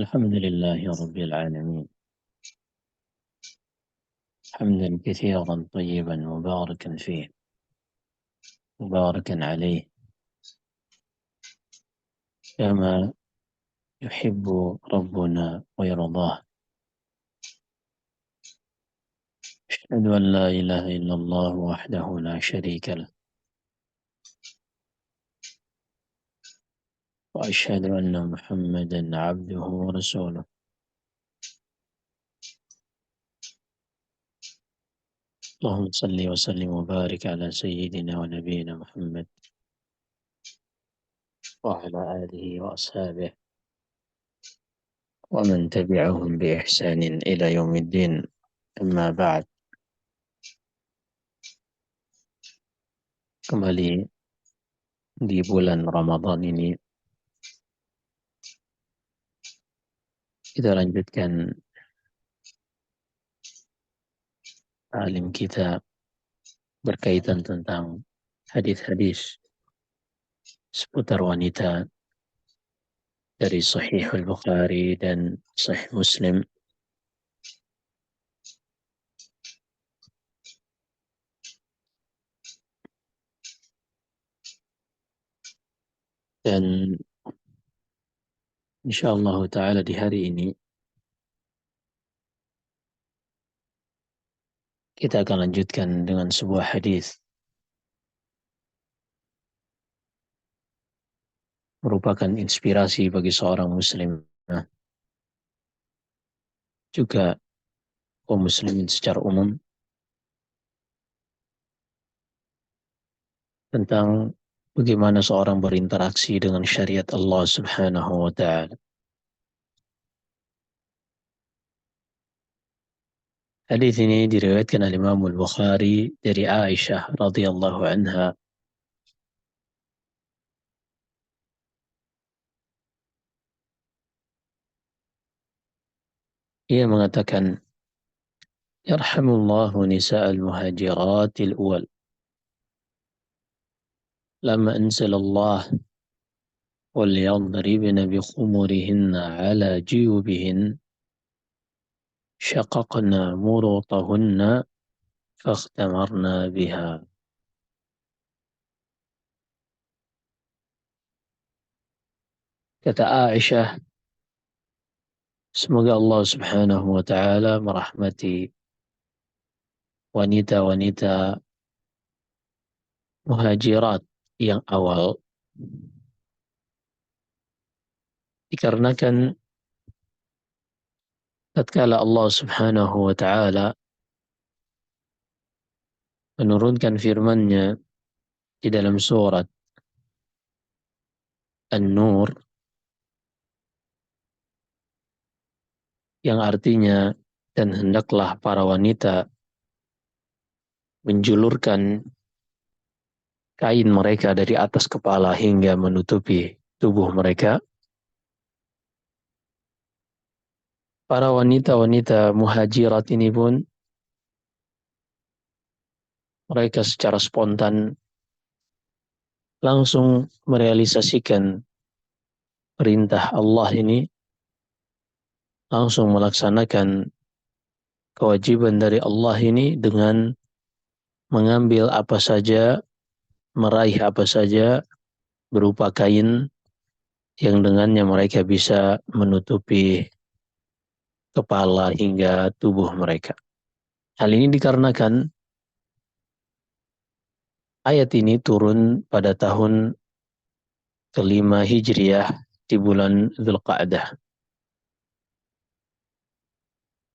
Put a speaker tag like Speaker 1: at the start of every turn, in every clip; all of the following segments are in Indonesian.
Speaker 1: الحمد لله رب العالمين، حمدا كثيرا طيبا مباركا فيه مباركا عليه كما يحب ربنا ويرضاه. أشهد أن لا إله إلا الله وحده لا شريك له، وأشهد أن محمدا عبده ورسوله. اللهم صل وسلم وبارك على سيدنا ونبينا محمد وعلى آله وأصحابه ومن تبعهم بإحسان إلى يوم الدين. أما بعد، kembali di bulan Ramadan ini kita lanjutkan alim kita berkaitan tentang hadis-hadis seputar wanita dari Sahih Al-Bukhari dan Sahih Muslim. Dan insyaallah ta'ala di hari ini kita akan lanjutkan dengan sebuah hadis merupakan inspirasi bagi seorang muslim, juga kaum muslimin secara umum, tentang bagaimana seorang berinteraksi dengan syariat Allah Subhanahu wa taala. Hadis ini diriwayatkan oleh Imam Al-Bukhari dari Aisyah radhiyallahu anha. Ia mengatakan, "Yarhamullahu nisa'al muhajiratil awwal. Lama anzalallah wal yadribna bi khumurihinna ala jiyubihin syaqaqna murutahunna fakhtamarna biha." Kata Aisyah, semoga Allah Subhanahu wa taala merahmati wanita-wanita muhajirat yang awal, dikarenakan tatkala Allah Subhanahu wa taala menurunkan firman-Nya di dalam surat An-Nur yang artinya, dan hendaklah para wanita menjulurkan kain mereka dari atas kepala hingga menutupi tubuh mereka. Para wanita-wanita muhajirat ini pun mereka secara spontan langsung merealisasikan perintah Allah ini, langsung melaksanakan kewajiban dari Allah ini dengan mengambil apa saja, meraih apa saja berupa kain yang dengannya mereka bisa menutupi kepala hingga tubuh mereka. Hal ini dikarenakan ayat ini turun pada tahun kelima Hijriah di bulan Dzulqa'dah.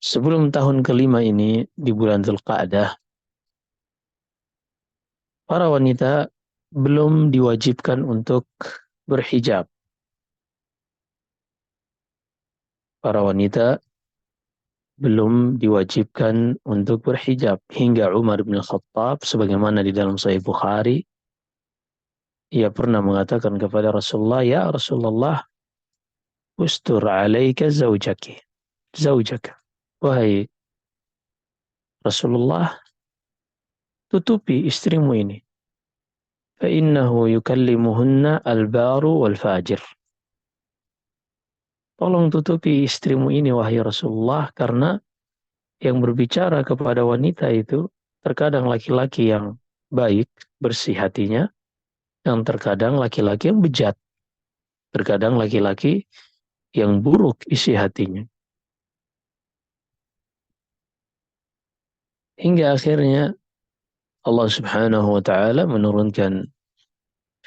Speaker 1: Sebelum tahun kelima ini di bulan Dzulqa'dah, para wanita belum diwajibkan untuk berhijab. Para wanita belum diwajibkan untuk berhijab hingga Umar bin Khattab, sebagaimana di dalam Sahih Bukhari, ia pernah mengatakan kepada Rasulullah, "Ya Rasulullah, ustur alaika zaujaka." Wahai Rasulullah, tutupi istrimu ini. Fa innahu yukallimuhunna al-baru wal fajir. tolong tutupi istrimu ini wahai Rasulullah, karena yang berbicara kepada wanita itu terkadang laki-laki yang baik, bersih hatinya, yang terkadang laki-laki yang bejat, terkadang laki-laki yang buruk isi hatinya. Hingga akhirnya Allah Subhanahu wa taala menurunkan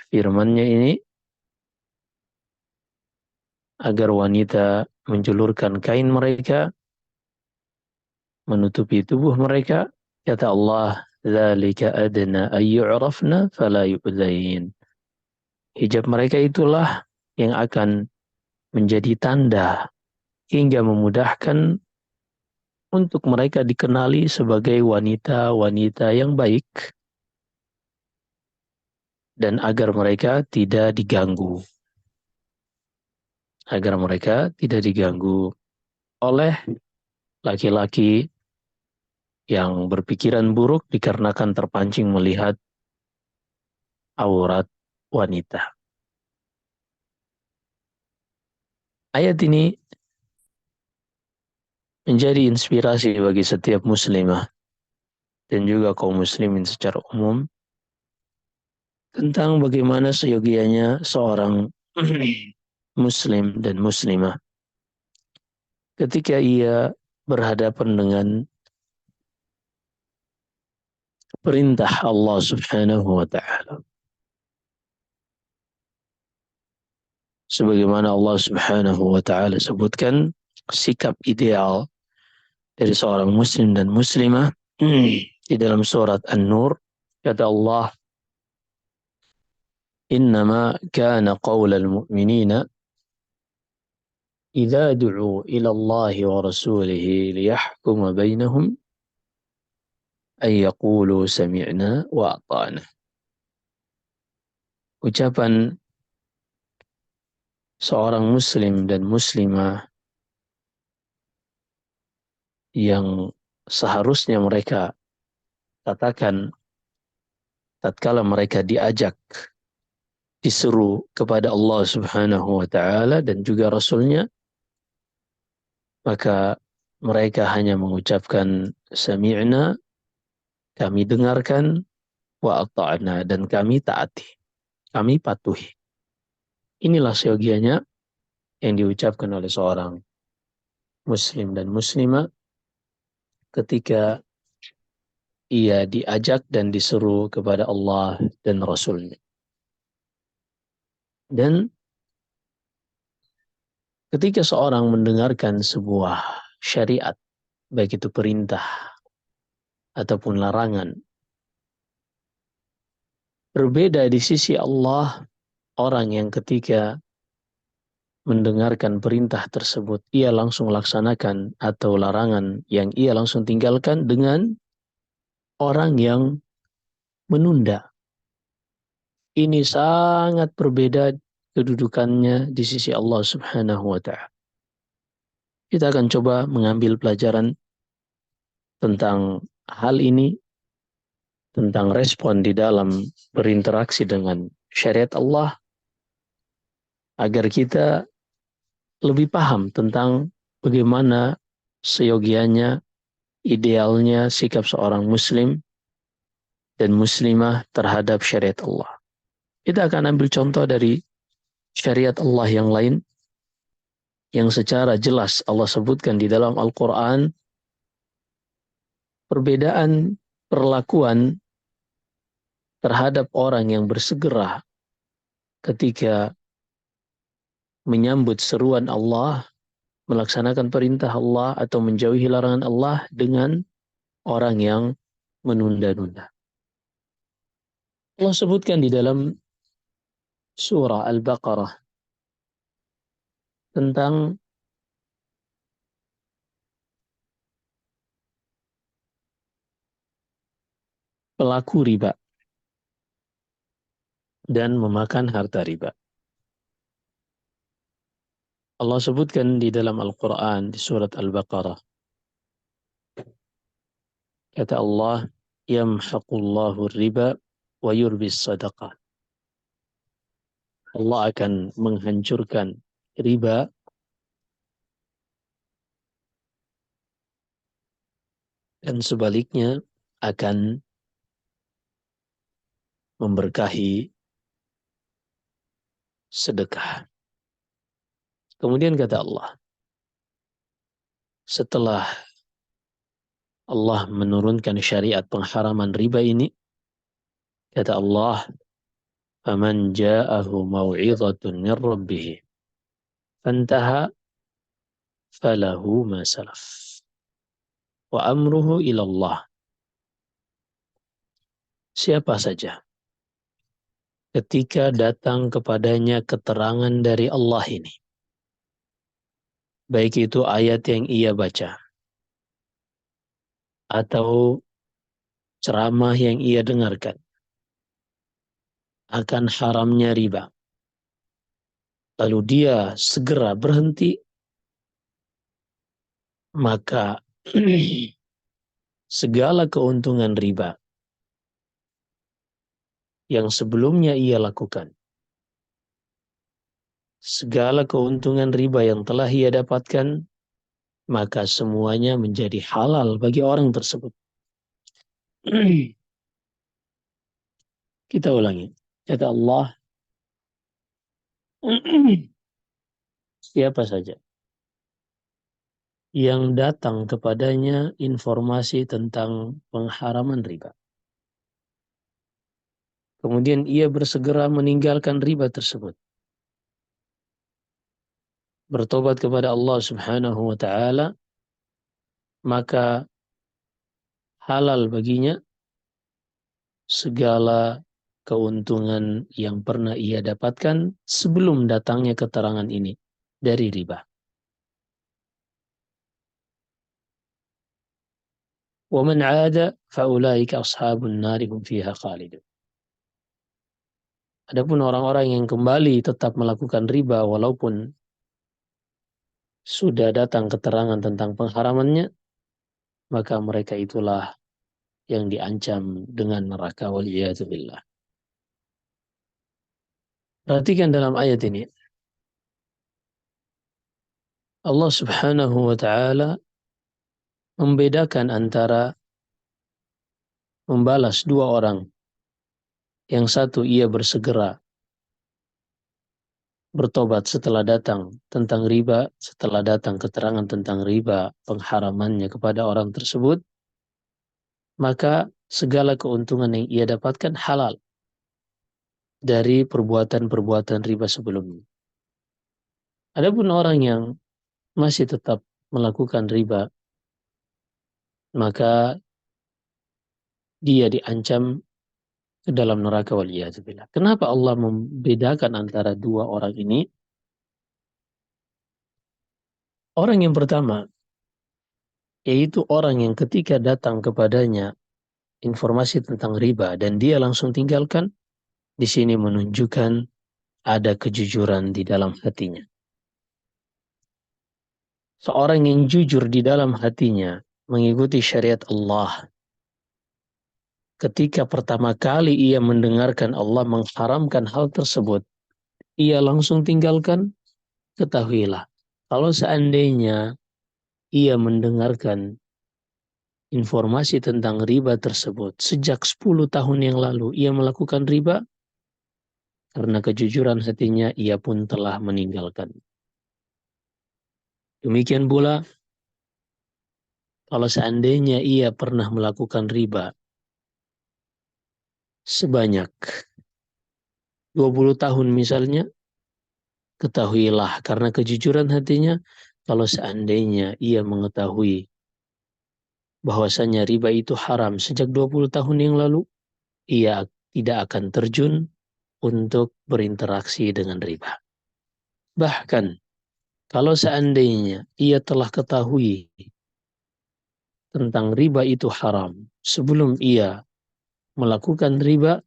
Speaker 1: firman-Nya ini agar wanita menjulurkan kain mereka, menutupi tubuh mereka. Kata Allah, "Dzalika adna ay yu'rafna fala yu'dzain." Hijab mereka itulah yang akan menjadi tanda hingga memudahkan untuk mereka dikenali sebagai wanita-wanita yang baik dan agar mereka tidak diganggu. Agar mereka tidak diganggu oleh laki-laki yang berpikiran buruk dikarenakan terpancing melihat aurat wanita. Ayat ini menjadi inspirasi bagi setiap muslimah dan juga kaum muslimin secara umum tentang bagaimana seyogianya seorang muslim dan muslimah ketika ia berhadapan dengan perintah Allah Subhanahu wa taala. Sebagaimana Allah Subhanahu wa taala sebutkan sikap ideal dari seorang muslim dan muslimah di dalam surat An-Nur, kata Allah, "Innama kana qaulal mu'minina idza du'u ila Allah wa rasulih liyahkuma bainahum ay yaqulu sami'na wa ata'na." Ucapan seorang muslim dan muslimah yang seharusnya mereka katakan tatkala mereka diajak, diseru kepada Allah Subhanahu wa taala dan juga Rasulnya, maka mereka hanya mengucapkan sami'na, kami dengarkan, wa ata'na, dan kami taati, kami patuhi. Inilah seyogianya yang diucapkan oleh seorang muslim dan muslimah ketika ia diajak dan diseru kepada Allah dan Rasulnya. Dan ketika seorang mendengarkan sebuah syariat, baik itu perintah ataupun larangan, berbeda di sisi Allah orang yang ketika mendengarkan perintah tersebut ia langsung laksanakan atau larangan yang ia langsung tinggalkan dengan orang yang menunda. Ini sangat berbeda kedudukannya di sisi Allah Subhanahu wa taala. Kita akan coba mengambil pelajaran tentang hal ini, tentang respon di dalam berinteraksi dengan syariat Allah, agar kita lebih paham tentang bagaimana seyogianya, idealnya sikap seorang muslim dan muslimah terhadap syariat Allah. Kita akan ambil contoh dari syariat Allah yang lain yang secara jelas Allah sebutkan di dalam Al-Quran perbedaan perlakuan terhadap orang yang bersegera ketika menyambut seruan Allah, melaksanakan perintah Allah atau menjauhi larangan Allah dengan orang yang menunda-nunda. Allah sebutkan di dalam surah Al-Baqarah tentang pelaku riba dan memakan harta riba. Allah sebutkan di dalam Al-Quran di surat Al-Baqarah, kata Allah, "Yamhaqullahu riba wa yurbis sadaqah." Allah akan menghancurkan riba dan sebaliknya akan memberkahi sedekah. Kemudian kata Allah, setelah Allah menurunkan syariat pengharaman riba ini, kata Allah, "Faman ja'ahu mau'izatun min rabbih fantaha falahu ma salaf wa amruhu ila Allah." Siapa saja ketika datang kepadanya keterangan dari Allah ini, baik itu ayat yang ia baca atau ceramah yang ia dengarkan akan haramnya riba, lalu dia segera berhenti, maka segala keuntungan riba yang sebelumnya ia lakukan, segala keuntungan riba yang telah ia dapatkan, maka semuanya menjadi halal bagi orang tersebut. Kita ulangi. Kata Allah, siapa saja yang datang kepadanya informasi tentang pengharaman riba, kemudian ia bersegera meninggalkan riba tersebut, bertobat kepada Allah Subhanahu wa taala, maka halal baginya segala keuntungan yang pernah ia dapatkan sebelum datangnya keterangan ini dari riba. وَمَنْ عَادَ فَأُولَٰئِكَ أَصْحَابُ النَّارِ هُمْ فِيهَا خَالِدُونَ. Adapun orang-orang yang kembali tetap melakukan riba walaupun sudah datang keterangan tentang pengharamannya, maka mereka itulah yang diancam dengan neraka, wal'iyadzu billah. Perhatikan dalam ayat ini, Allah Subhanahu wa taala membedakan antara membalas dua orang. Yang satu ia bersegera bertobat setelah datang tentang riba, setelah datang keterangan tentang riba, pengharamannya kepada orang tersebut, maka segala keuntungan yang ia dapatkan halal dari perbuatan-perbuatan riba sebelumnya. Adapun orang yang masih tetap melakukan riba, maka dia diancam ke dalam neraka, waliyadzubillah. Kenapa Allah membedakan antara dua orang ini? Orang yang pertama, yaitu orang yang ketika datang kepadanya informasi tentang riba dan dia langsung tinggalkan, di sini menunjukkan ada kejujuran di dalam hatinya. Seorang yang jujur di dalam hatinya mengikuti syariat Allah, ketika pertama kali ia mendengarkan Allah mengharamkan hal tersebut, ia langsung tinggalkan, ketahuilah, kalau seandainya ia mendengarkan informasi tentang riba tersebut sejak 10 tahun yang lalu, ia melakukan riba, karena kejujuran hatinya ia pun telah meninggalkan. Demikian pula kalau seandainya ia pernah melakukan riba sebanyak 20 tahun misalnya, ketahuilah karena kejujuran hatinya, kalau seandainya ia mengetahui bahwasanya riba itu haram sejak 20 tahun yang lalu, ia tidak akan terjun untuk berinteraksi dengan riba. Bahkan kalau seandainya ia telah ketahui tentang riba itu haram sebelum ia melakukan riba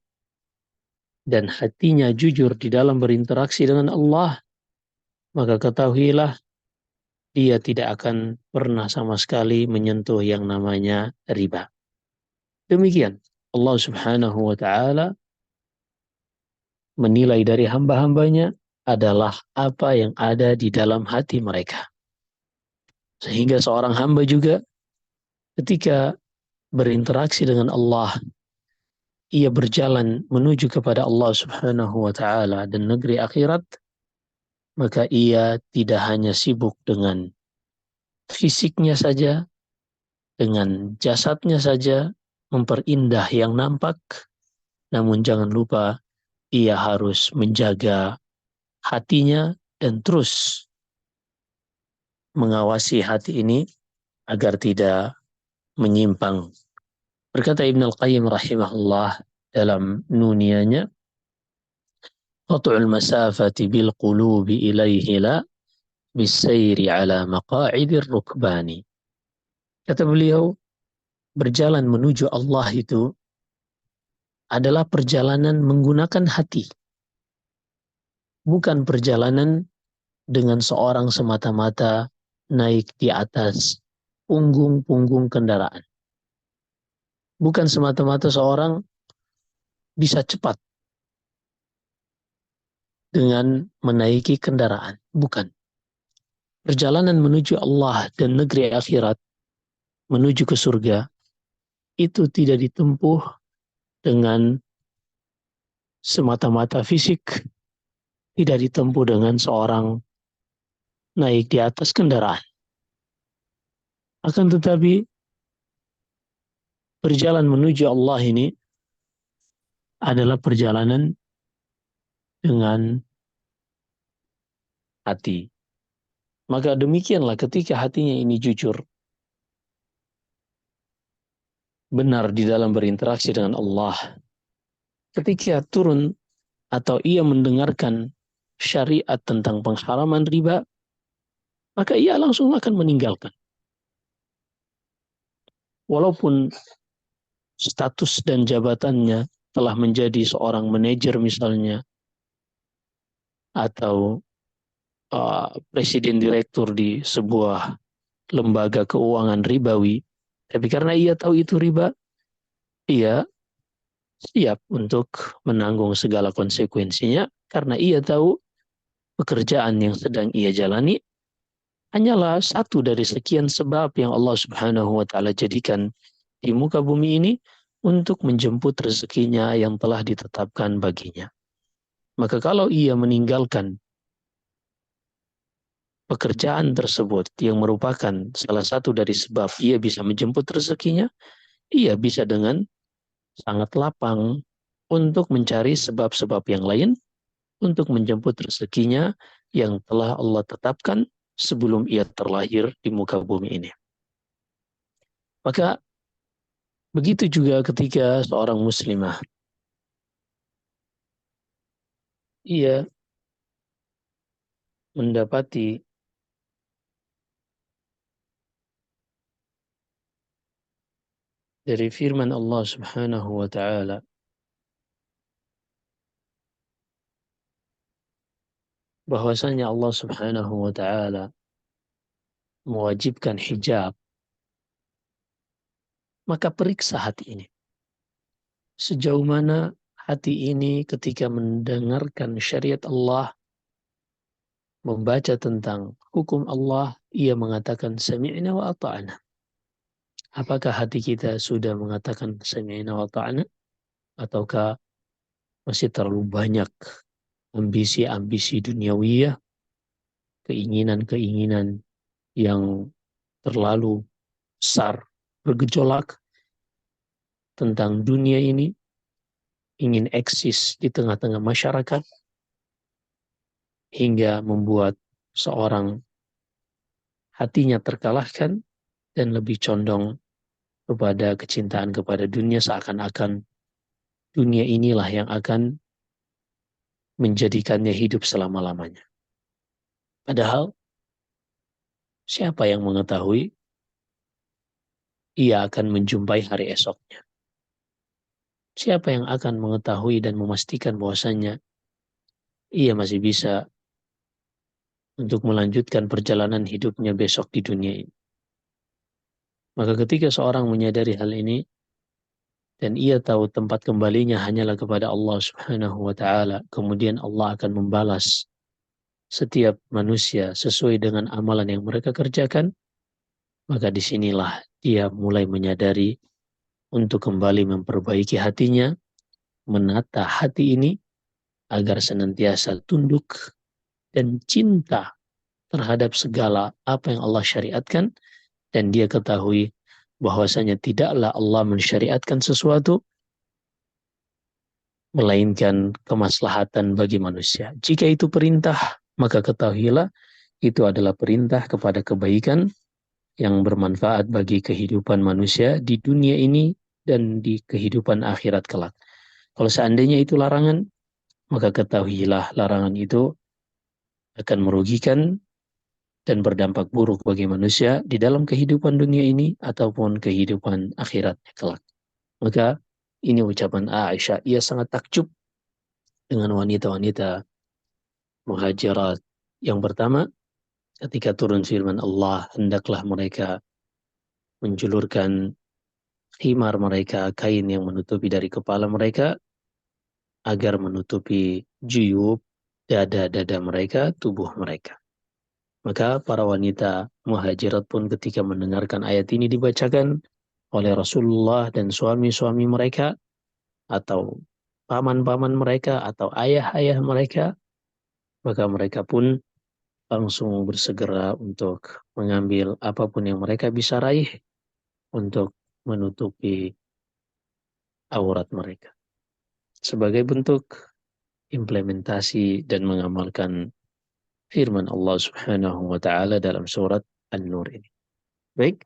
Speaker 1: dan hatinya jujur di dalam berinteraksi dengan Allah, maka ketahuilah dia tidak akan pernah sama sekali menyentuh yang namanya riba. Demikian Allah Subhanahu wa taala menilai dari hamba-hambanya adalah apa yang ada di dalam hati mereka. Sehingga seorang hamba juga ketika berinteraksi dengan Allah, ia berjalan menuju kepada Allah Subhanahu wa taala dan negeri akhirat, maka ia tidak hanya sibuk dengan fisiknya saja, dengan jasadnya saja, memperindah yang nampak, namun jangan lupa ia harus menjaga hatinya dan terus mengawasi hati ini agar tidak menyimpang. Berkata Ibn Al-Qayyim rahimahullah dalam nuniyanya, "Qat'ul masafati bil qulubi ilaihi la bisayri ala maqa'idir rukbani." Kata beliau, berjalan menuju Allah itu adalah perjalanan menggunakan hati, bukan perjalanan dengan seorang semata-mata naik di atas punggung-punggung kendaraan. Bukan semata-mata seorang bisa cepat dengan menaiki kendaraan. Bukan. Perjalanan menuju Allah dan negeri akhirat, menuju ke surga, itu tidak ditempuh dengan semata-mata fisik, tidak ditempuh dengan seorang naik di atas kendaraan. Akan tetapi, perjalanan menuju Allah ini adalah perjalanan dengan hati. Maka demikianlah ketika hatinya ini jujur, benar di dalam berinteraksi dengan Allah, ketika turun atau ia mendengarkan syariat tentang pengharaman riba, maka ia langsung akan meninggalkan. Walaupun status dan jabatannya telah menjadi seorang manajer misalnya, atau presiden direktur di sebuah lembaga keuangan ribawi, tapi karena ia tahu itu riba, ia siap untuk menanggung segala konsekuensinya karena ia tahu pekerjaan yang sedang ia jalani hanyalah satu dari sekian sebab yang Allah Subhanahu wa taala jadikan di muka bumi ini untuk menjemput rezekinya yang telah ditetapkan baginya. Maka kalau ia meninggalkan pekerjaan tersebut yang merupakan salah satu dari sebab ia bisa menjemput rezekinya, ia bisa dengan sangat lapang untuk mencari sebab-sebab yang lain untuk menjemput rezekinya yang telah Allah tetapkan sebelum ia terlahir di muka bumi ini. Maka begitu juga ketika seorang muslimah ia mendapati dari firman Allah Subhanahu wa taala bahwasanya Allah Subhanahu wa taala mewajibkan hijab, maka periksa hati ini. Sejauh mana hati ini ketika mendengarkan syariat Allah, membaca tentang hukum Allah, ia mengatakan sami'na wa ata'na. Apakah hati kita sudah mengatakan sami'na wa ata'na? Ataukah masih terlalu banyak ambisi-ambisi duniawiyah, keinginan-keinginan yang terlalu besar, bergejolak tentang dunia ini, ingin eksis di tengah-tengah masyarakat, hingga membuat seorang hatinya terkalahkan dan lebih condong kepada kecintaan kepada dunia, seakan-akan dunia inilah yang akan menjadikannya hidup selama-lamanya. Padahal siapa yang mengetahui ia akan menjumpai hari esoknya? Siapa yang akan mengetahui dan memastikan bahwasannya ia masih bisa untuk melanjutkan perjalanan hidupnya besok di dunia ini? Maka ketika seorang menyadari hal ini, dan ia tahu tempat kembalinya hanyalah kepada Allah Subhanahu wa taala, kemudian Allah akan membalas setiap manusia sesuai dengan amalan yang mereka kerjakan, maka disinilah dia mulai menyadari untuk kembali memperbaiki hatinya, menata hati ini agar senantiasa tunduk dan cinta terhadap segala apa yang Allah syariatkan, dan dia ketahui bahwasanya tidaklah Allah mensyariatkan sesuatu melainkan kemaslahatan bagi manusia. Jika itu perintah, maka ketahuilah itu adalah perintah kepada kebaikan yang bermanfaat bagi kehidupan manusia di dunia ini dan di kehidupan akhirat kelak. Kalau seandainya itu larangan, maka ketahuilah larangan itu akan merugikan dan berdampak buruk bagi manusia di dalam kehidupan dunia ini ataupun kehidupan akhirat kelak. Maka ini ucapan Aisyah, ia sangat takjub dengan wanita-wanita muhajirat. Yang pertama, ketika turun firman Allah, hendaklah mereka menjulurkan khimar mereka, kain yang menutupi dari kepala mereka, agar menutupi juyub dada-dada mereka, tubuh mereka. Maka para wanita muhajirat pun ketika mendengarkan ayat ini dibacakan oleh Rasulullah dan suami-suami mereka, atau paman-paman mereka, atau ayah-ayah mereka, maka mereka pun langsung bersegera untuk mengambil apapun yang mereka bisa raih untuk menutupi aurat mereka. Sebagai bentuk implementasi dan mengamalkan firman Allah Subhanahu wa taala dalam surat An-Nur ini. Baik,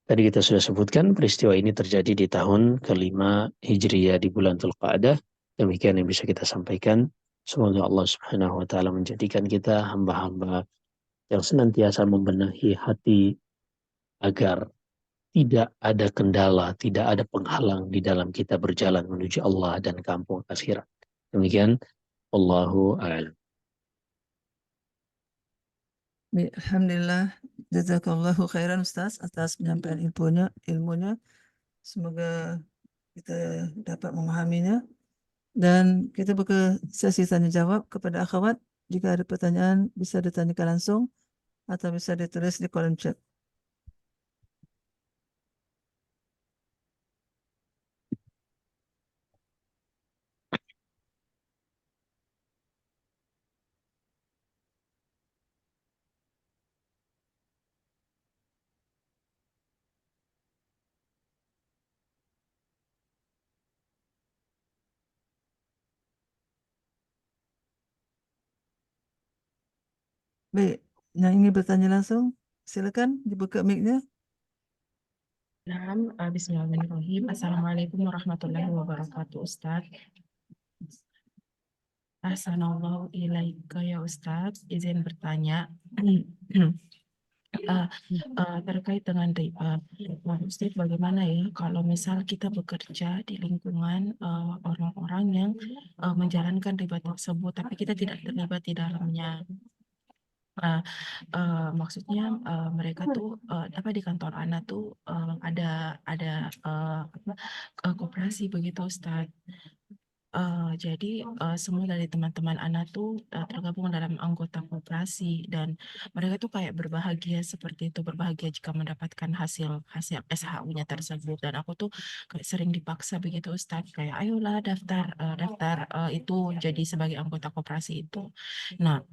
Speaker 1: tadi kita sudah sebutkan peristiwa ini terjadi di tahun kelima Hijriyah di bulan Dzulqa'dah. Demikian yang bisa kita sampaikan. Semoga Allah Subhanahu wa taala menjadikan kita hamba-hamba yang senantiasa membenahi hati agar tidak ada kendala, tidak ada penghalang di dalam kita berjalan menuju Allah dan kampung akhirat. Demikian, Allahu a'lam.
Speaker 2: Alhamdulillah, jazakallahu khairan Ustaz atas penyampaian ilmunya. Semoga kita dapat memahaminya. Dan kita buka sesi tanya jawab kepada akhwat. Jika ada pertanyaan bisa ditanyakan langsung atau bisa ditulis di kolom chat. Baik, yang ingin bertanya langsung, silakan dibuka mic-nya.
Speaker 3: Bismillahirrahmanirrahim. Assalamualaikum warahmatullahi wabarakatuh, Ustaz. Ahsanallahu ilaika ya Ustaz. Izin bertanya terkait dengan riba. Ustaz, bagaimana ya kalau misal kita bekerja di lingkungan orang-orang yang menjalankan riba tersebut, tapi kita tidak terlibat di dalamnya. Maksudnya mereka tuh apa di kantor Ana tuh ada koperasi begitu Ustaz. Jadi semua dari teman-teman Ana tuh tergabung dalam anggota koperasi, dan mereka tuh kayak berbahagia seperti itu, berbahagia jika mendapatkan hasil SHU-nya tersebut. Dan aku tuh kayak sering dipaksa begitu Ustaz, kayak ayolah daftar itu jadi sebagai anggota koperasi itu. Nah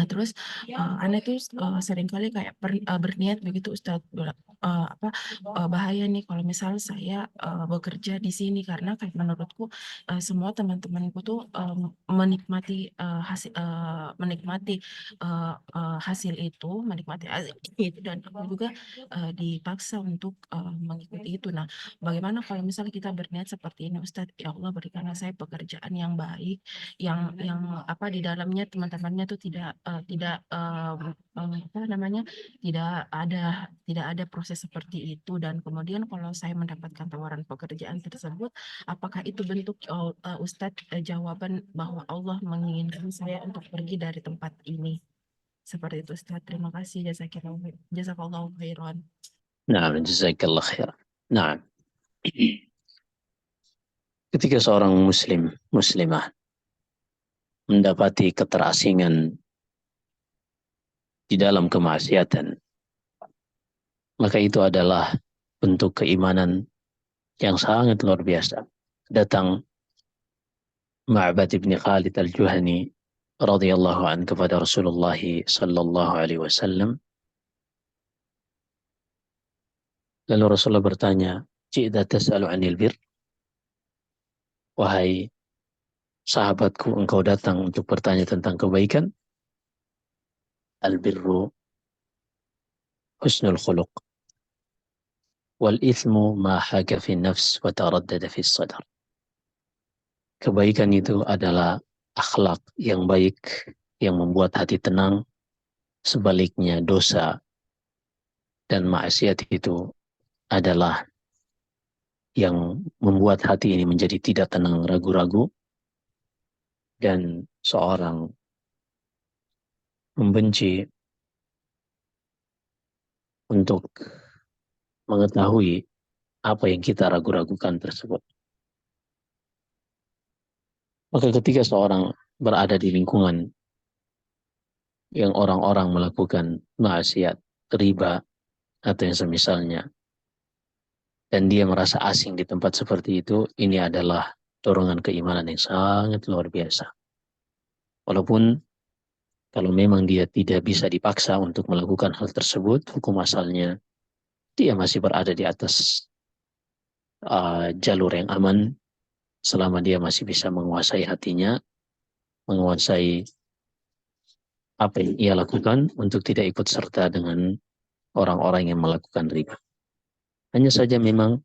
Speaker 3: terus Ana tuh seringkali kayak berniat begitu Ustadz, bahaya nih kalau misal saya bekerja di sini, karena kayak menurutku semua teman-temanku tuh menikmati hasil itu, dan aku juga dipaksa untuk mengikuti itu. Nah, bagaimana kalau misalnya kita berniat seperti ini Ustadz, ya Allah berikanlah saya pekerjaan yang baik, yang apa di dalamnya teman-temannya tuh apa namanya tidak ada proses seperti itu, dan kemudian kalau saya mendapatkan tawaran pekerjaan tersebut, apakah itu bentuk Ustadz jawaban bahwa Allah menginginkan saya untuk pergi dari tempat ini, seperti itu Ustadz. Terima kasih, jazakallahu khairan.
Speaker 1: Nah, jazakallah khair. Nah, ketika seorang muslimah mendapati keterasingan di dalam kemaksiatan, maka itu adalah bentuk keimanan yang sangat luar biasa. Datang Ma'bad ibn Khalid al-Juhani radhiyallahu an kepada Rasulullah sallallahu alaihi wasallam. Lalu Rasulullah bertanya, "Ji'ta tas'alu 'anil bir?" Wahai sahabatku, engkau datang untuk bertanya tentang kebaikan. Al-birru husnul khuluq wal ithmu ma haka fi nafs wa taraddada fi sadar. Kebaikan itu adalah akhlak yang baik yang membuat hati tenang. Sebaliknya dosa dan maksiat itu adalah yang membuat hati ini menjadi tidak tenang, ragu-ragu, dan seorang membenci untuk mengetahui apa yang kita ragu-ragukan tersebut. Maka ketika seorang berada di lingkungan yang orang-orang melakukan maksiat, riba, atau yang semisalnya, dan dia merasa asing di tempat seperti itu, ini adalah dorongan keimanan yang sangat luar biasa. Walaupun kalau memang dia tidak bisa dipaksa untuk melakukan hal tersebut, hukum asalnya dia masih berada di atas jalur yang aman selama dia masih bisa menguasai hatinya, menguasai apa yang ia lakukan untuk tidak ikut serta dengan orang-orang yang melakukan riba. Hanya saja memang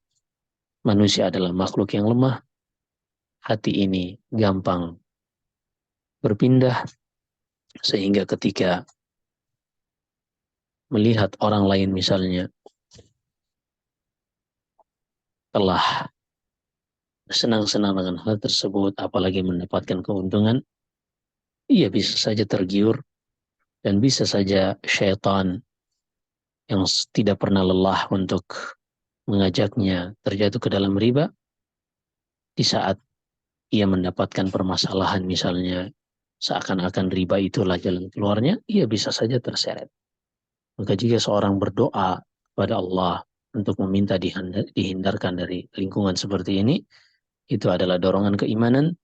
Speaker 1: manusia adalah makhluk yang lemah, hati ini gampang berpindah, sehingga ketika melihat orang lain misalnya telah senang-senang dengan hal tersebut, apalagi mendapatkan keuntungan, ia bisa saja tergiur dan bisa saja syaitan yang tidak pernah lelah untuk mengajaknya terjatuh ke dalam riba, di saat ia mendapatkan permasalahan misalnya seakan-akan riba itulah jalan keluarnya, ia bisa saja terseret. Maka jika seorang berdoa kepada Allah untuk meminta dihindarkan dari lingkungan seperti ini, itu adalah dorongan keimanan.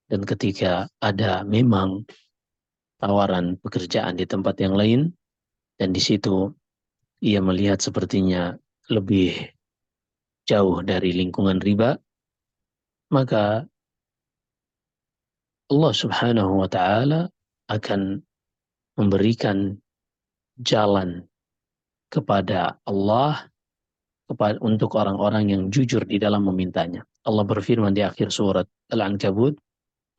Speaker 1: Dan ketika ada memang tawaran pekerjaan di tempat yang lain, dan di situ ia melihat sepertinya lebih jauh dari lingkungan riba, maka Allah Subhanahu wa Ta'ala akan memberikan jalan kepada Allah untuk orang-orang yang jujur di dalam memintanya. Allah berfirman di akhir surat Al-Ankabut,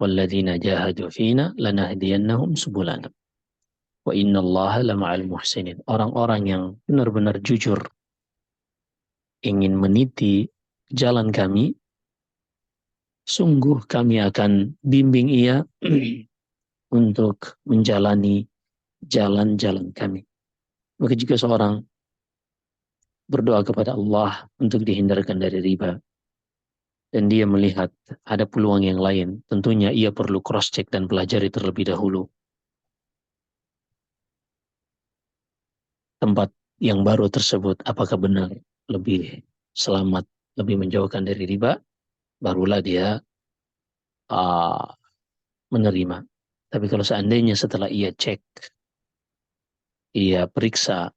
Speaker 1: "Walladzina jahadu fina lanahdiyannahum subulana. Wa innallaha lama'al muhsinin." Orang-orang yang benar-benar jujur ingin meniti jalan kami, sungguh kami akan bimbing ia untuk menjalani jalan-jalan kami. Maka jika seorang berdoa kepada Allah untuk dihindarkan dari riba, dan dia melihat ada peluang yang lain, tentunya ia perlu cross-check dan pelajari terlebih dahulu tempat yang baru tersebut, apakah benar lebih selamat, lebih menjauhkan dari riba, barulah dia menerima. Tapi kalau seandainya setelah ia cek, ia periksa,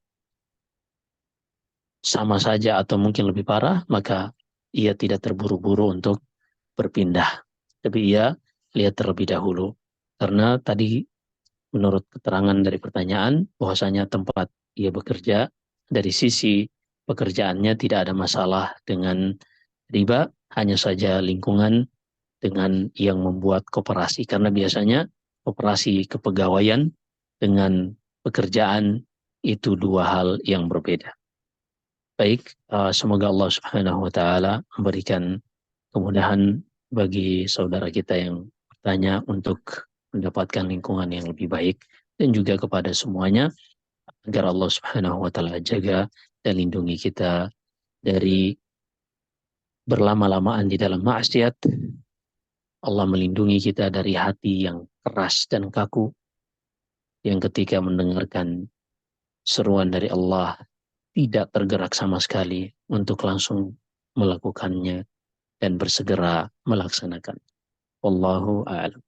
Speaker 1: sama saja atau mungkin lebih parah, maka ia tidak terburu-buru untuk berpindah. Tapi ia lihat terlebih dahulu. Karena tadi menurut keterangan dari pertanyaan, bahwasanya tempat ia bekerja, dari sisi pekerjaannya tidak ada masalah dengan riba, hanya saja lingkungan dengan yang membuat koperasi. Karena biasanya koperasi kepegawaian dengan pekerjaan itu dua hal yang berbeda. Baik, semoga Allah Subhanahu wa Ta'ala memberikan kemudahan bagi saudara kita yang bertanya untuk mendapatkan lingkungan yang lebih baik, dan juga kepada semuanya agar Allah Subhanahu wa Ta'ala jaga dan lindungi kita dari berlama-lamaan di dalam maksiat. Allah melindungi kita dari hati yang keras dan kaku, yang ketika mendengarkan seruan dari Allah tidak tergerak sama sekali, untuk langsung melakukannya dan bersegera melaksanakan. Wallahu a'lam.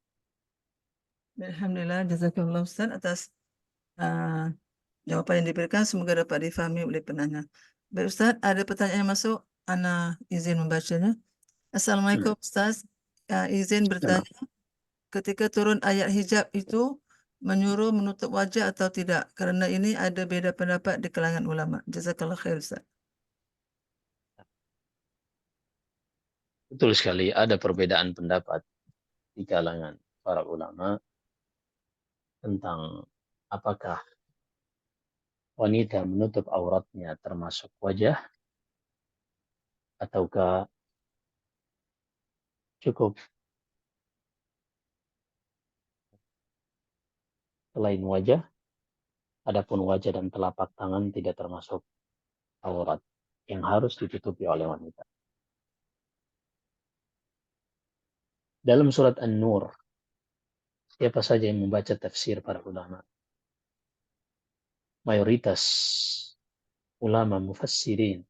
Speaker 2: Alhamdulillah, jazakallah Ustaz atas jawaban yang diberikan, semoga dapat difahami oleh penanya. Baik Ustaz, ada pertanyaan yang masuk, Ana izin membacanya. Assalamualaikum Ustaz, izin bertanya, ketika turun ayat hijab itu menyuruh menutup wajah atau tidak? Karena ini ada beda pendapat di kalangan ulama. Jazakallah khair Ustaz.
Speaker 1: Betul sekali, ada perbedaan pendapat di kalangan para ulama tentang apakah wanita menutup auratnya termasuk wajah ataukah cukup selain wajah. Adapun wajah dan telapak tangan tidak termasuk aurat yang harus ditutupi oleh wanita. Dalam surat An-Nur, siapa saja yang membaca tafsir para ulama, mayoritas ulama mufassirin,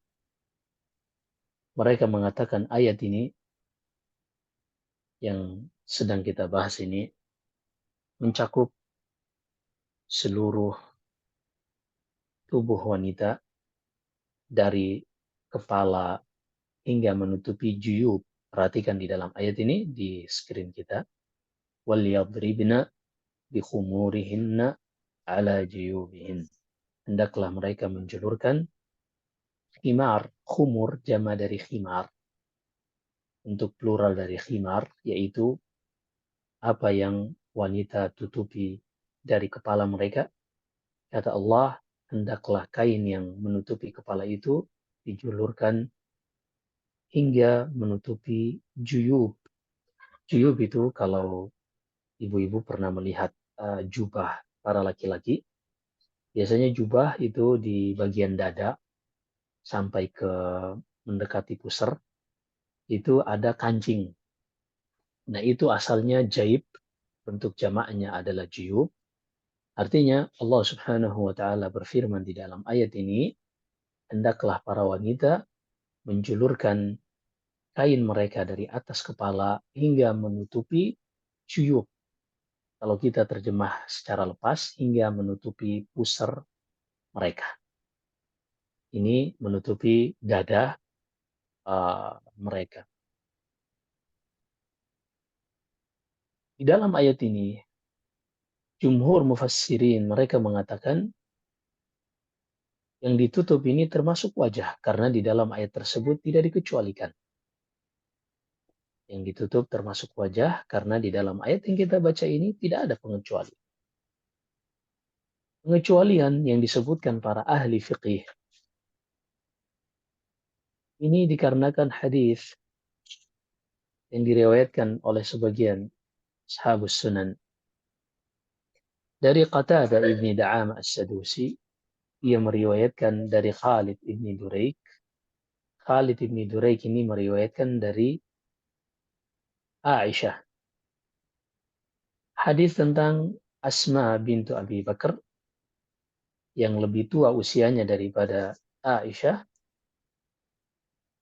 Speaker 1: mereka mengatakan ayat ini yang sedang kita bahas ini mencakup seluruh tubuh wanita dari kepala hingga menutupi juyub. Perhatikan di dalam ayat ini di screen kita. وَلْيَضْرِبْنَ بِخُمُورِهِنَّ عَلَى جُيُوبِهِنَّ. Hendaklah mereka menjulurkan khimar. Khumur jama dari khimar. Untuk plural dari khimar, yaitu apa yang wanita tutupi dari kepala mereka. Kata Allah, hendaklah kain yang menutupi kepala itu dijulurkan hingga menutupi juyub. Juyub itu kalau ibu-ibu pernah melihat jubah para laki-laki, biasanya jubah itu di bagian dada sampai ke mendekati pusar, itu ada kancing. Nah itu asalnya jaib, bentuk jamaknya adalah juyub. Artinya Allah Subhanahu wa taala berfirman di dalam ayat ini, hendaklah para wanita menjulurkan kain mereka dari atas kepala hingga menutupi juyub. Kalau kita terjemah secara lepas, hingga menutupi pusar mereka. Ini menutupi dada mereka. Di dalam ayat ini, jumhur mufassirin mereka mengatakan yang ditutup ini termasuk wajah, karena di dalam ayat tersebut tidak dikecualikan. Yang ditutup termasuk wajah, karena di dalam ayat yang kita baca ini tidak ada pengecualian. Pengecualian yang disebutkan para ahli fiqih ini dikarenakan hadis yang diriwayatkan oleh sebagian sahabus sunan dari Qatadah ibni Da'am as-Sadusi. Ia meriwayatkan dari Khalid ibni Duraik. Khalid ibni Duraik ini meriwayatkan dari Aisyah. Hadis tentang Asma bintu Abi Bakar yang lebih tua usianya daripada Aisyah.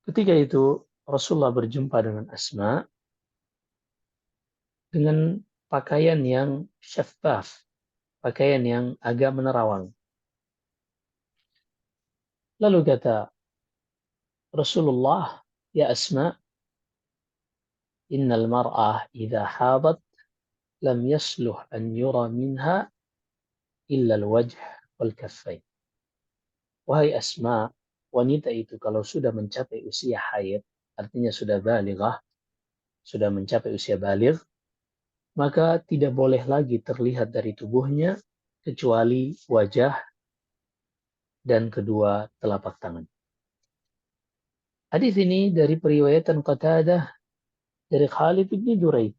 Speaker 1: Ketika itu Rasulullah berjumpa dengan Asma dengan pakaian yang syaffaf, pakaian yang agak menerawang. Lalu kata Rasulullah, ya Asma, innal mar'ah idha hadat lam yasluh an yura minha illa al-wajh wal kaffain. Wahai Asma, wanita itu kalau sudah mencapai usia haid, artinya sudah balighah, sudah mencapai usia baligh, maka tidak boleh lagi terlihat dari tubuhnya kecuali wajah dan kedua telapak tangan. Hadis ini dari periwayatan Qatadah dari Khalid bin Duraik.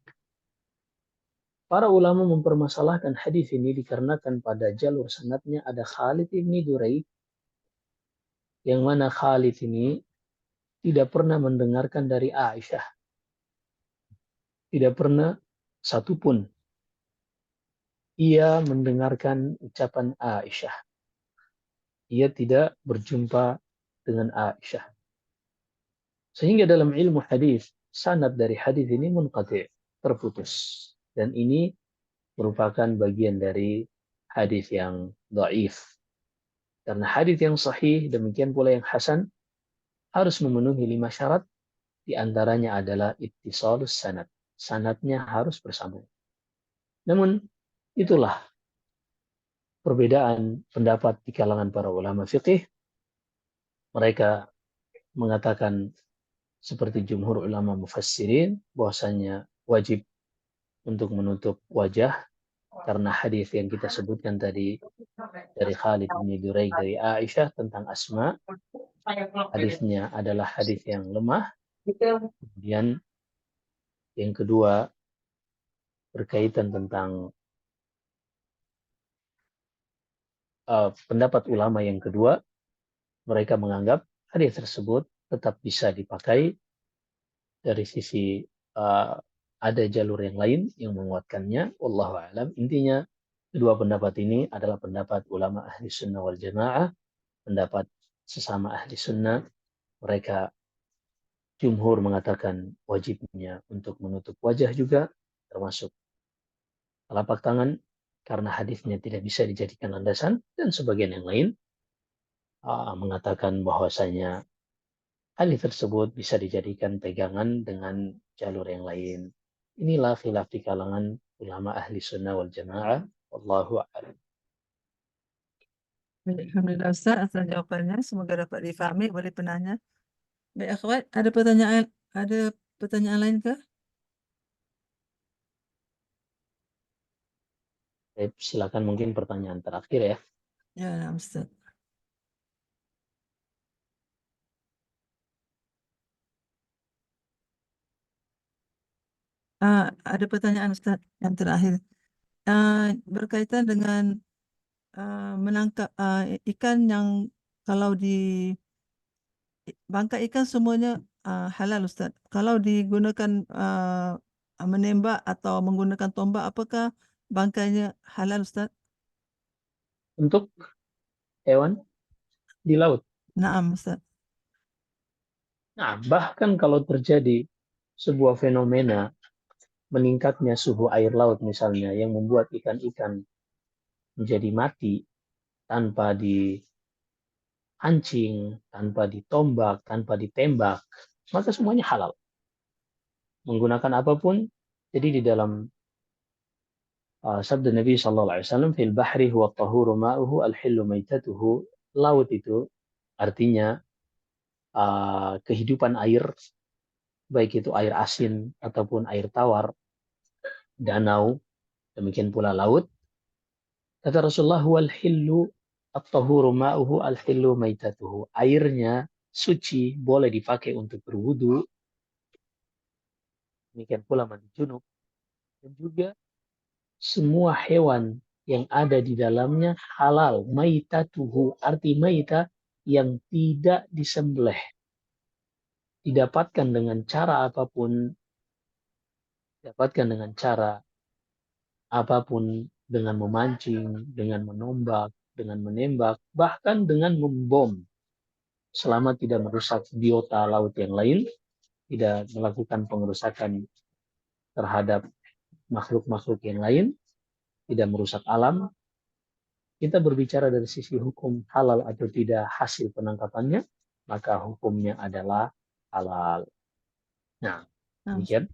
Speaker 1: Para ulama mempermasalahkan hadis ini dikarenakan pada jalur sanadnya ada Khalid bin Duraik, yang mana Khalid ini tidak pernah mendengarkan dari Aisyah. Tidak pernah satupun ia mendengarkan ucapan Aisyah. Ia tidak berjumpa dengan Aisyah. Sehingga dalam ilmu hadis, sanad dari hadis ini munqati', terputus. Dan ini merupakan bagian dari hadis yang dhaif. Karena hadis yang sahih, demikian pula yang hasan, harus memenuhi 5 syarat, di antaranya adalah ittisalus sanad. Sanadnya harus bersambung. Namun, itulah perbedaan pendapat di kalangan para ulama fiqih. Mereka mengatakan seperti jumhur ulama mufassirin bahwasanya wajib untuk menutup wajah karena hadis yang kita sebutkan tadi dari Khalid bin Duraik dari Aisyah tentang Asma, hadisnya adalah hadis yang lemah. Kemudian yang kedua berkaitan tentang pendapat ulama yang kedua, mereka menganggap hadis tersebut tetap bisa dipakai dari sisi ada jalur yang lain yang menguatkannya. Wallahu a'lam. Intinya kedua pendapat ini adalah pendapat ulama ahli sunnah wal jamaah, pendapat sesama ahli sunnah. Mereka jumhur mengatakan wajibnya untuk menutup wajah juga, termasuk telapak tangan, karena hadisnya tidak bisa dijadikan landasan, dan sebagian yang lain mengatakan bahwasanya hadis tersebut bisa dijadikan pegangan dengan jalur yang lain. Inilah khilaf di kalangan ulama ahli sunnah wal jamaah. Wallahu a'lam.
Speaker 2: Alhamdulillah Ustaz atas jawabannya. Semoga dapat difahami oleh penanya. Baik akhwat, ada pertanyaan lain kah?
Speaker 1: Silakan mungkin pertanyaan terakhir ya.
Speaker 2: Ya, Ustaz. Ada pertanyaan Ustaz yang terakhir. Berkaitan dengan menangkap ikan yang kalau di bangkai ikan semuanya halal Ustaz. Kalau digunakan menembak atau menggunakan tombak, apakah bangkainya halal Ustaz?
Speaker 1: Untuk hewan di laut.
Speaker 2: Naam Ustaz.
Speaker 1: Nah, bahkan kalau terjadi sebuah fenomena meningkatnya suhu air laut misalnya yang membuat ikan-ikan menjadi mati tanpa dipancing, tanpa ditombak, tanpa ditembak, maka semuanya halal. Menggunakan apapun. Jadi di dalam sabda Nabi sallallahu alaihi wasallam, fil bahri huwa tahuru ma'uhu al-hillu maitatuhu. Laut itu artinya kehidupan air, baik itu air asin ataupun air tawar, danau, demikian pula laut. Kata Rasulullah, wal hillu at-tahuru ma'uhu al-hillu maitatuhu. Airnya suci, boleh dipakai untuk berwudu. Demikian pula mandi junub. Dan juga semua hewan yang ada di dalamnya halal. Maitatuhu, arti maita yang tidak disembelih. Didapatkan dengan cara apapun, didapatkan dengan cara apapun, dengan memancing, dengan menombak, dengan menembak, bahkan dengan membom. Selama tidak merusak biota laut yang lain, tidak melakukan pengerusakan terhadap makhluk-makhluk yang lain, tidak merusak alam, kita berbicara dari sisi hukum halal atau tidak hasil penangkapannya, maka hukumnya adalah halal. Nah,
Speaker 2: Naam,
Speaker 1: demikian.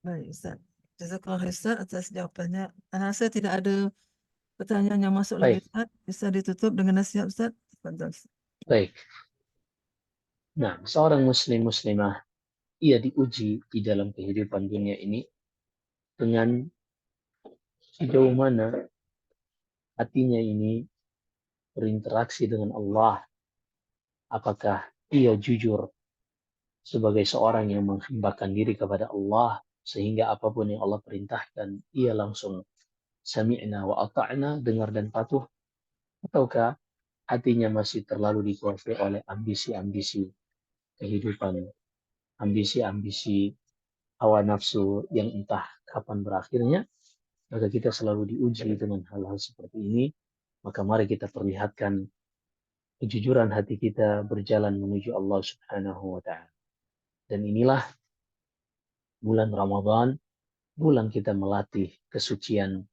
Speaker 2: baik Ustaz. Jazakallah Ustaz atas jawabannya. Saya tidak ada pertanyaan yang masuk lagi
Speaker 1: Baik,
Speaker 2: Ustaz. Bisa ditutup dengan nasihat Ustaz. Tafadhal, Ustaz.
Speaker 1: baik. Nah, seorang muslimah, ia diuji di dalam kehidupan dunia ini dengan sejauh mana hatinya ini berinteraksi dengan Allah. Apakah ia jujur sebagai seorang yang menghambakan diri kepada Allah, sehingga apapun yang Allah perintahkan, ia langsung sami'na wa ata'na, dengar dan patuh, ataukah hatinya masih terlalu dikuasai oleh ambisi-ambisi kehidupan, ambisi-ambisi hawa nafsu yang entah kapan berakhirnya. Maka kita selalu diuji dengan hal-hal seperti ini. Maka mari kita perlihatkan kejujuran hati kita berjalan menuju Allah Subhanahu wa ta'ala. Dan inilah bulan Ramadan, bulan kita melatih kesucian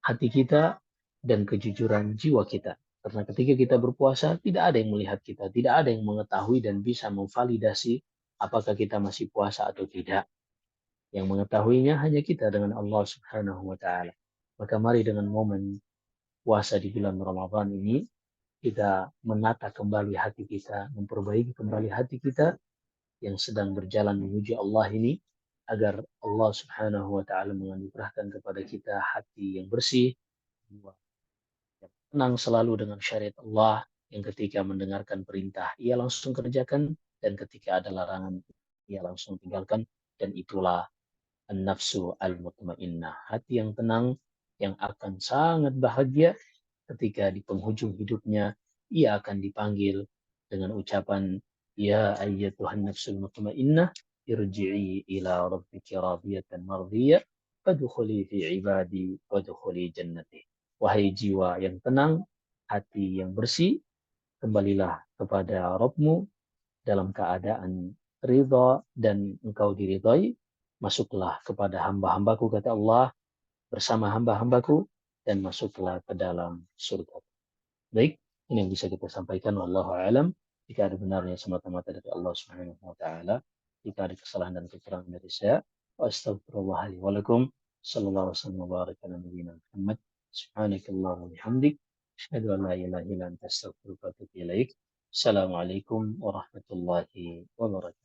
Speaker 1: hati kita dan kejujuran jiwa kita. Karena ketika kita berpuasa, tidak ada yang melihat kita, tidak ada yang mengetahui dan bisa memvalidasi apakah kita masih puasa atau tidak. Yang mengetahuinya hanya kita dengan Allah Subhanahu wa Ta'ala. Maka mari dengan momen puasa di bulan Ramadan ini, kita menata kembali hati kita, memperbaiki kembali hati kita yang sedang berjalan menuju Allah ini, agar Allah Subhanahu wa Ta'ala menganugerahkan kepada kita hati yang bersih, yang tenang selalu dengan syariat Allah, yang ketika mendengarkan perintah ia langsung kerjakan, dan ketika ada larangan ia langsung tinggalkan. Dan itulah an-nafsu al-mutmainnah, hati yang tenang, yang akan sangat bahagia ketika di penghujung hidupnya ia akan dipanggil dengan ucapan, ya ayyatuhan nafsul mutmainnah irji'i ila rabbiki radiyatan mardiyah fadkhuli fi ibadi wadkhuli jannati. Wahai jiwa yang tenang, hati yang bersih, kembalilah kepada Rabbmu dalam keadaan ridha dan engkau diridhai. Masuklah kepada hamba-hambaku, kata Allah, bersama hamba-hambaku, dan masuklah ke dalam surga. Baik, ini yang bisa kita sampaikan. Wallahu a'lam. Jika ada benarnya semata-mata dari Allah Subhanahu wa taala, jika ada kesalahan dan kekurangan dari saya, astagfirullah li wa lakum. Sallallahu alaihi wasallam wa baraka ala nabiyyina Muhammad. Subhanakallah wa bihamdik, asyhadu an la ilaha illa anta astaghfiruka wa atubu ilaik. Assalamualaikum warahmatullahi wabarakatuh.